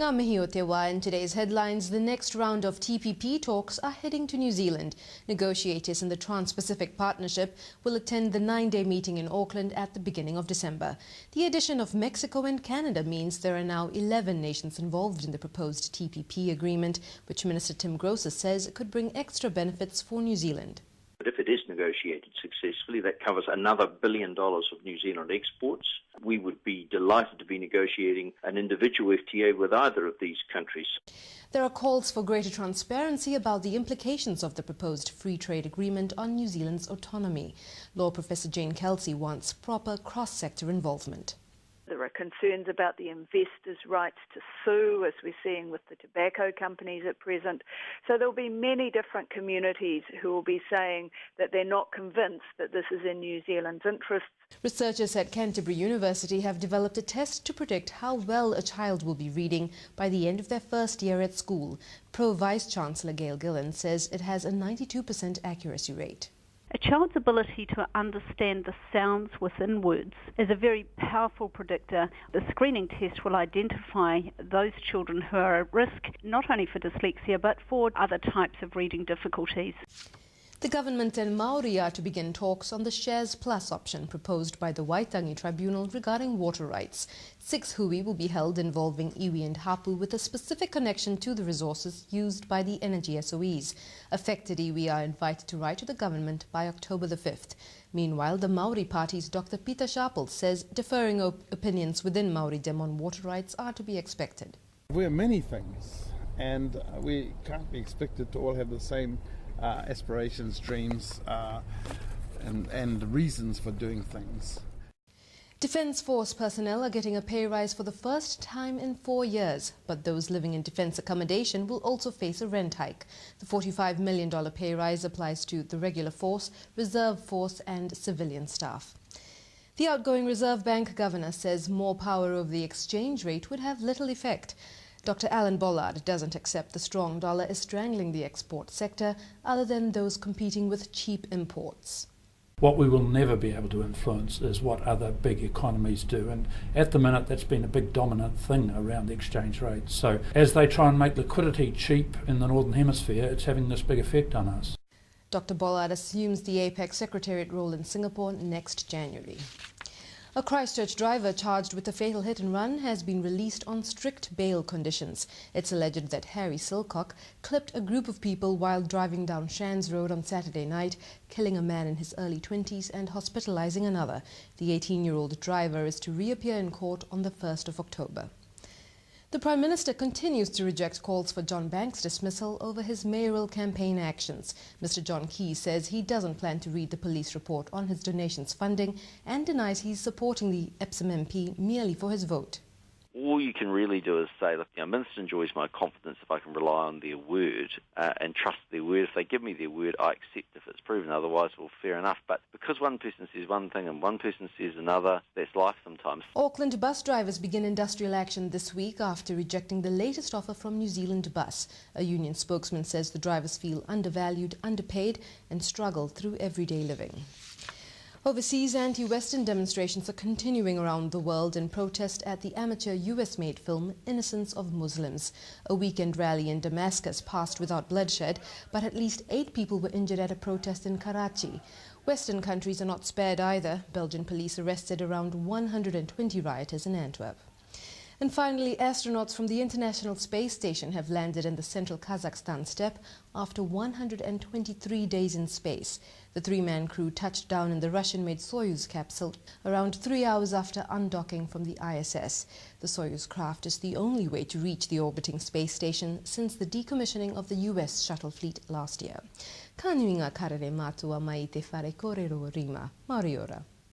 Ngā mihi o te wā. In today's headlines, the next round of TPP talks are heading to New Zealand. Negotiators in the Trans-Pacific Partnership will attend the 9-day meeting in Auckland at the beginning of December. The addition of Mexico and Canada means there are now 11 nations involved in the proposed TPP agreement, which Minister Tim Grosser says could bring extra benefits for New Zealand. But if it is negotiated successfully, that covers another $1 billion of New Zealand exports. We would be delighted to be negotiating an individual FTA with either of these countries. There are calls for greater transparency about the implications of the proposed free trade agreement on New Zealand's autonomy. Law Professor Jane Kelsey wants proper cross-sector involvement. There are concerns about the investors' rights to sue, as we're seeing with the tobacco companies at present. So there'll be many different communities who will be saying that they're not convinced that this is in New Zealand's interests. Researchers at Canterbury University have developed a test to predict how well a child will be reading by the end of their first year at school. Pro-Vice-Chancellor Gail Gillan says it has a 92% accuracy rate. A child's ability to understand the sounds within words is a very powerful predictor. The screening test will identify those children who are at risk not only for dyslexia but for other types of reading difficulties. The government and Maori are to begin talks on the Shares Plus option proposed by the Waitangi Tribunal regarding water rights. 6 hui will be held involving iwi and hapu with a specific connection to the resources used by the energy SOEs. Affected iwi are invited to write to the government by October the 5th. Meanwhile, the Maori Party's Dr. Peter Sharples says differing opinions within Maoridom on water rights are to be expected. We're many things, and we can't be expected to all have the same aspirations, dreams, and reasons for doing things. Defence Force personnel are getting a pay rise for the first time in 4 years, but those living in defence accommodation will also face a rent hike. The $45 million pay rise applies to the regular force, reserve force and civilian staff. The outgoing Reserve Bank governor says more power over the exchange rate would have little effect. Dr. Alan Bollard doesn't accept the strong dollar is strangling the export sector, other than those competing with cheap imports. What we will never be able to influence is what other big economies do, and at the minute that's been a big dominant thing around the exchange rate. So as they try and make liquidity cheap in the Northern Hemisphere, it's having this big effect on us. Dr. Bollard assumes the APEC Secretariat role in Singapore next January. A Christchurch driver charged with a fatal hit-and-run has been released on strict bail conditions. It's alleged that Harry Silcock clipped a group of people while driving down Shands Road on Saturday night, killing a man in his early 20s and hospitalizing another. The 18-year-old driver is to reappear in court on the 1st of October. The Prime Minister continues to reject calls for John Banks' dismissal over his mayoral campaign actions. Mr. John Key says he doesn't plan to read the police report on his donations funding and denies he's supporting the Epsom MP merely for his vote. All you can really do is say, look, Minister enjoys my confidence if I can rely on their word and trust their word. If they give me their word, I accept. If it's proven otherwise, well, fair enough. But because one person says one thing and one person says another, that's life sometimes. Auckland bus drivers begin industrial action this week after rejecting the latest offer from New Zealand Bus. A union spokesman says the drivers feel undervalued, underpaid and struggle through everyday living. Overseas, anti-Western demonstrations are continuing around the world in protest at the amateur US-made film Innocence of Muslims. A weekend rally in Damascus passed without bloodshed, but at least 8 people were injured at a protest in Karachi. Western countries are not spared either. Belgian police arrested around 120 rioters in Antwerp. And finally, astronauts from the International Space Station have landed in the central Kazakhstan steppe after 123 days in space. The 3-man crew touched down in the Russian-made Soyuz capsule around 3 hours after undocking from the ISS. The Soyuz craft is the only way to reach the orbiting space station since the decommissioning of the US shuttle fleet last year. Ka nui ngā karere mātua mai te whare kōrero rima. Mauri ora.